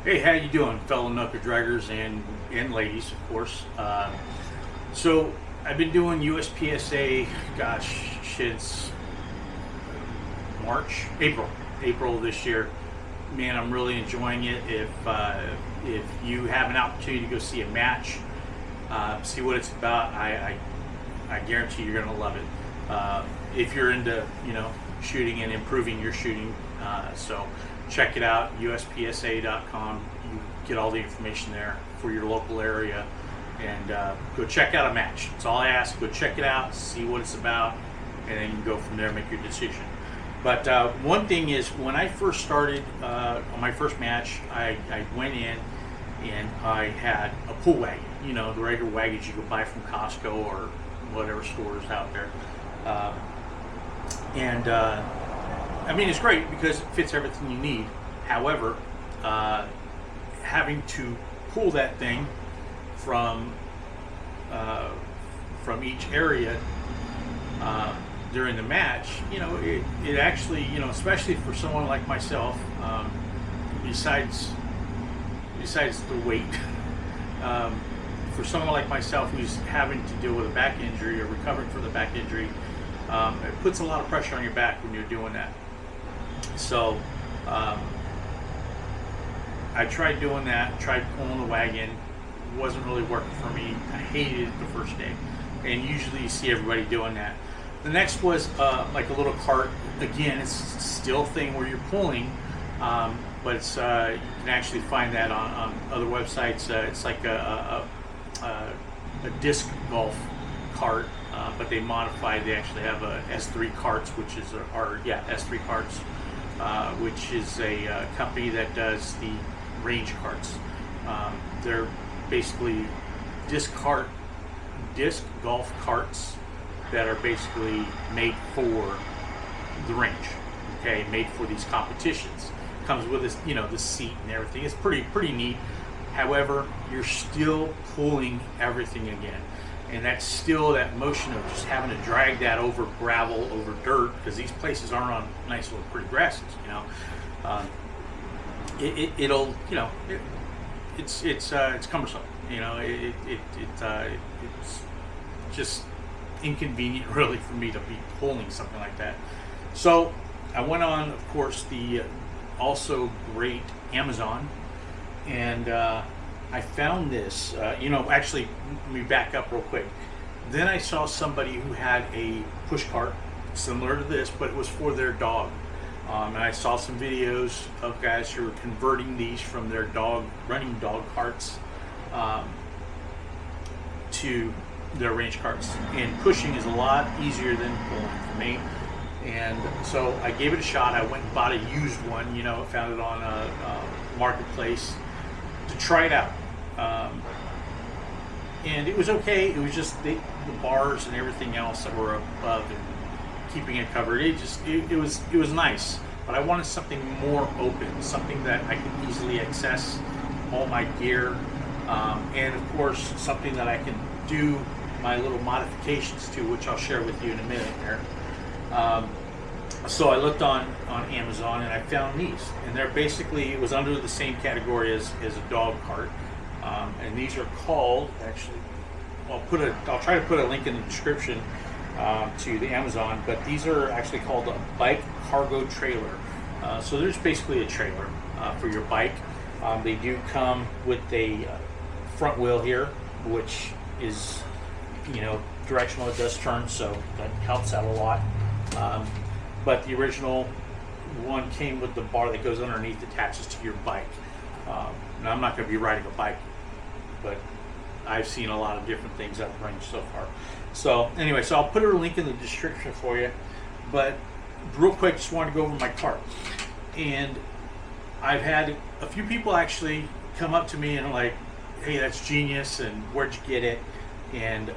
Hey, how you doing, fellow knuckle draggers and ladies, of course. So I've been doing USPSA, gosh, since April this year. Man, I'm really enjoying it. If you have an opportunity to go see a match, see what it's about, I guarantee you're gonna love it. If you're into shooting and improving your shooting, so check it out, uspsa.com. You get all the information there for your local area, and go check out a match. That's all I ask. Go check it out, see what it's about, and then you can go from there and make your decision. But one thing is, when I first started on my first match, I went in and I had a pool wagon. You know, the regular wagons you could buy from Costco or whatever stores out there. I mean, it's great because it fits everything you need. However, having to pull that thing from each area during the match, it actually, especially for someone like myself, besides the weight, for someone like myself who's having to deal with a back injury or recovering from the back injury, it puts a lot of pressure on your back when you're doing that. So I tried doing that, tried pulling the wagon, wasn't really working for me. I hated it the first day, and usually you see everybody doing that. The next was like a little cart. Again, it's still a thing where you're pulling, but it's, you can actually find that on other websites. It's like a disc golf cart, but they modify. They actually have a S3 carts, which is S3 carts, which is a company that does the range carts. They're basically disc golf carts that are basically made for the range. Okay, made for these competitions. Comes with this, the seat and everything. It's pretty neat. However, you're still pulling everything again, and that's still that motion of just having to drag that over gravel, over dirt, because these places aren't on nice little pretty grasses. It's cumbersome. It's just inconvenient, really, for me to be pulling something like that. So I went on, of course, the also great Amazon, and I found this. Actually, let me back up real quick. Then I saw somebody who had a push cart similar to this, but it was for their dog. And I saw some videos of guys who were converting these from their running dog carts to their range carts. And pushing is a lot easier than pulling for me. And so I gave it a shot. I went and bought a used one, found it on a marketplace to try it out. And it was okay. It was just the bars and everything else that were above and keeping it covered. It was nice, but I wanted something more open, something that I could easily access all my gear, and of course something that I can do my little modifications to, which I'll share with you in a minute here. So I looked on Amazon and I found these, and they're basically, it was under the same category as a dog cart, and these are called, actually, I'll try to put a link in the description to the Amazon, but these are actually called a bike cargo trailer. So there's basically a trailer for your bike. They do come with a front wheel here, which is directional. It does turn, so that helps out a lot. But the original one came with the bar that goes underneath, attaches to your bike. Now I'm not going to be riding a bike, but I've seen a lot of different things at the range so far. So anyway, so I'll put a link in the description for you. But real quick, just wanted to go over my cart. And I've had a few people actually come up to me and are like, "Hey, that's genius, and where'd you get it?" And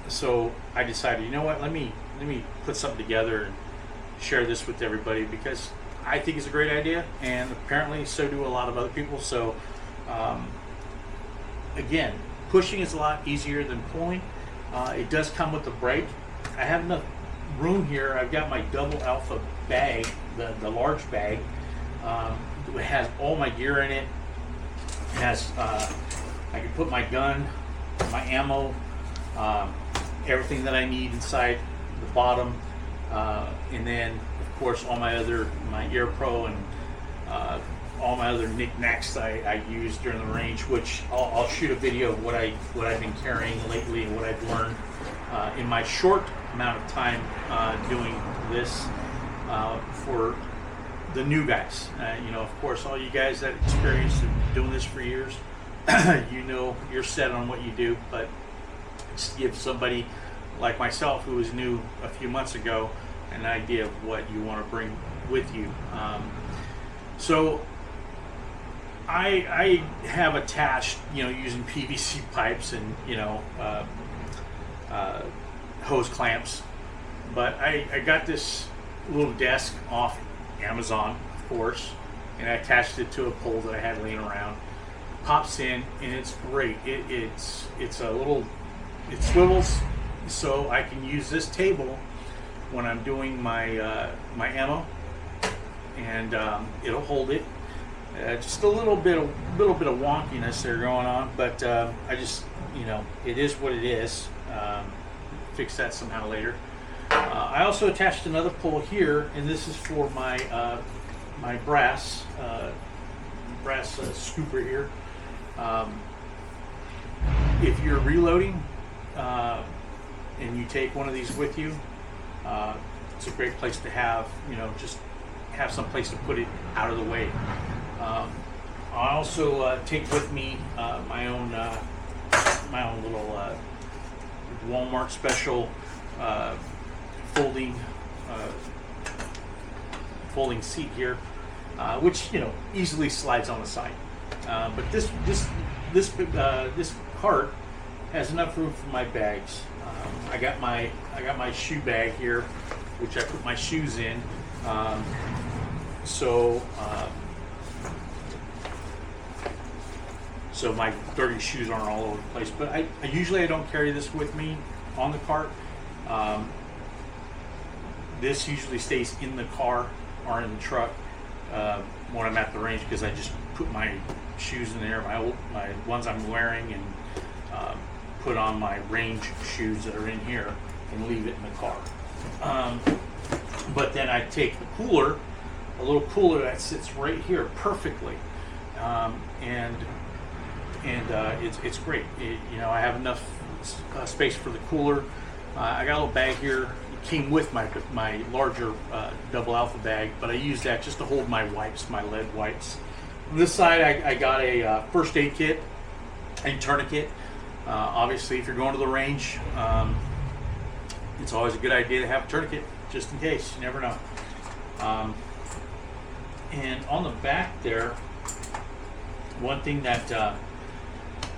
so I decided, you know what, let me put something together and share this with everybody, because I think it's a great idea, and apparently so do a lot of other people. So again, pushing is a lot easier than pulling. It does come with a brake. I have enough room here. I've got my double alpha bag, the large bag, It has all my gear in it. It has I can put my gun, my ammo, everything that I need inside the bottom, and then of course all my Ear Pro and all my other knickknacks I use during the range, which I'll shoot a video of what I've been carrying lately and what I've learned in my short amount of time doing this for the new guys. You know, of course, all you guys that experienced and doing this for years, you know, you're set on what you do, but just give somebody like myself who was new a few months ago an idea of what you want to bring with you. So I have attached, you know, using PVC pipes and, you know, hose clamps, but I got this little desk off Amazon, of course, and I attached it to a pole that I had laying around. Pops in, and it's great. It swivels, so I can use this table when I'm doing my my ammo, and it'll hold it. Just a little bit of wonkiness there going on, but I just, you know, it is what it is. Fix that somehow later. I also attached another pole here, and this is for my my brass scooper here. If you're reloading and you take one of these with you, it's a great place to have, you know, just have some place to put it out of the way. I also take with me my own little Walmart special folding seat here, which, you know, easily slides on the side. But this cart has enough room for my bags. I got my shoe bag here, which I put my shoes in. So my dirty shoes aren't all over the place. But I usually don't carry this with me on the cart. This usually stays in the car or in the truck when I'm at the range, because I just put my shoes in there, my ones I'm wearing, and put on my range shoes that are in here and leave it in the car. But then I take the cooler, a little cooler that sits right here perfectly, and it's great. You know, I have enough space for the cooler. I got a little bag here. It came with my larger double alpha bag, but I use that just to hold my wipes, my lead wipes. On this side, I got a first aid kit and tourniquet. Obviously, if you're going to the range, it's always a good idea to have a tourniquet, just in case. You never know. And on the back there, one thing that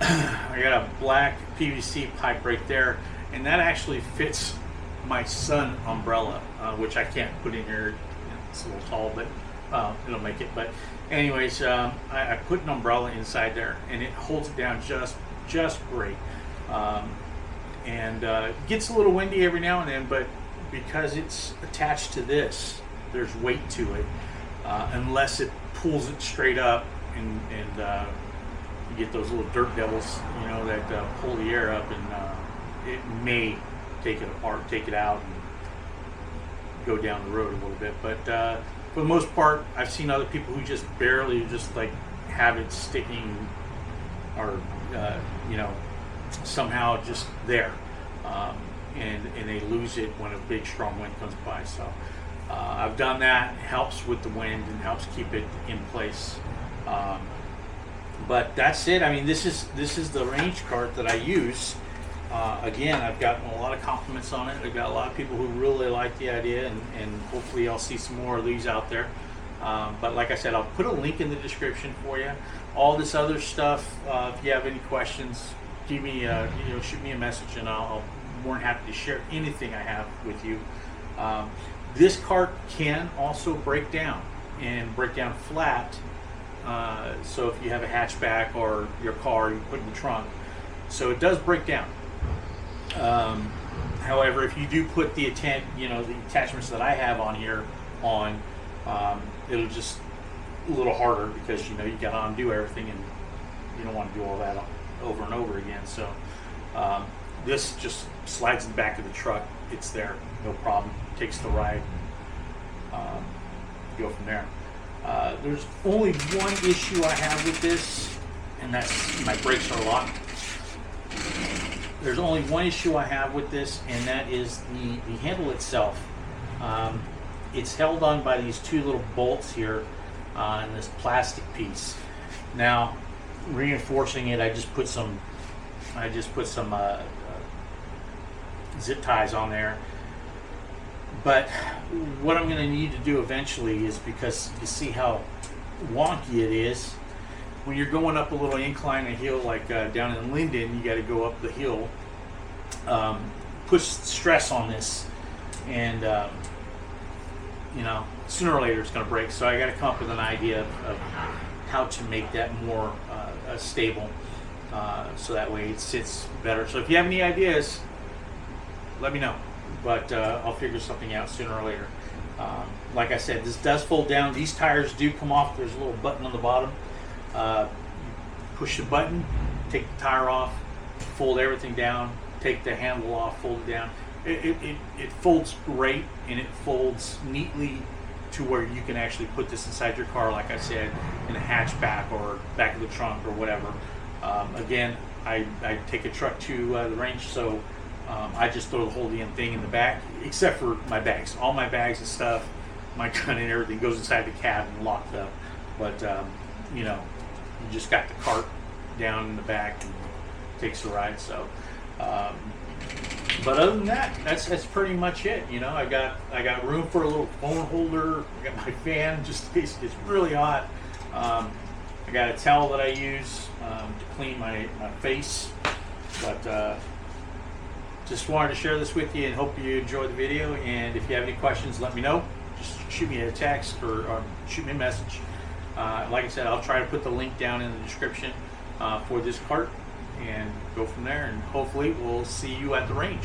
I got a black PVC pipe right there, and that actually fits my sun umbrella, which I can't put in here. It's a little tall, but it'll make it. But anyways, I put an umbrella inside there, and it holds it down just great. And it gets a little windy every now and then, but because it's attached to this, there's weight to it. Unless it pulls it straight up, and you get those little dirt devils, you know, that pull the air up, and it may take it apart, take it out, and go down the road a little bit. But for the most part, I've seen other people who just barely like have it sticking, or you know, somehow just there, and they lose it when a big strong wind comes by. So I've done that. It helps with the wind and helps keep it in place. But that's it. I mean, this is the range cart that I use. Again, I've gotten a lot of compliments on it. I've got a lot of people who really like the idea, and hopefully I'll see some more of these out there. But like I said, I'll put a link in the description for you. All this other stuff, if you have any questions, give me shoot me a message, and I'll be more than happy to share anything I have with you. This cart can also break down flat. So if you have a hatchback or your car, you put it in the trunk. So it does break down. However, if you do put the attachments that I have on here on, it'll just a little harder because you got to undo everything, and you don't want to do all that over and over again. So this just slides in the back of the truck. It's there, no problem. Takes the ride. Go from there. There's only one issue I have with this, and that's my brakes are locked. There's only one issue I have with this, and that is the handle itself. It's held on by these two little bolts here on this plastic piece. Now, reinforcing it, I just put some zip ties on there. But what I'm going to need to do eventually is, because you see how wonky it is, when you're going up a little incline, a hill like down in Linden, you got to go up the hill, push stress on this, and sooner or later it's going to break. So I got to come up with an idea of how to make that more stable, so that way it sits better. So if you have any ideas, let me know. But I'll figure something out sooner or later. Like I said, this does fold down. These tires do come off. There's a little button on the bottom. Push the button, take the tire off, fold everything down, take the handle off, fold it down. It folds great, and it folds neatly to where you can actually put this inside your car, like I said, in a hatchback or back of the trunk or whatever. Again, I take a truck to the range, so I just throw the whole damn thing in the back, except for my bags. All my bags and stuff, my gun and everything goes inside the cab and locked up. But you just got the cart down in the back and takes the ride. So, but other than that, that's pretty much it. I got room for a little phone holder. I got my fan just in case it gets really hot. I got a towel that I use to clean my face. But just wanted to share this with you and hope you enjoyed the video. And if you have any questions, let me know. Just shoot me a text or shoot me a message. Like I said, I'll try to put the link down in the description for this cart and go from there. And hopefully we'll see you at the range.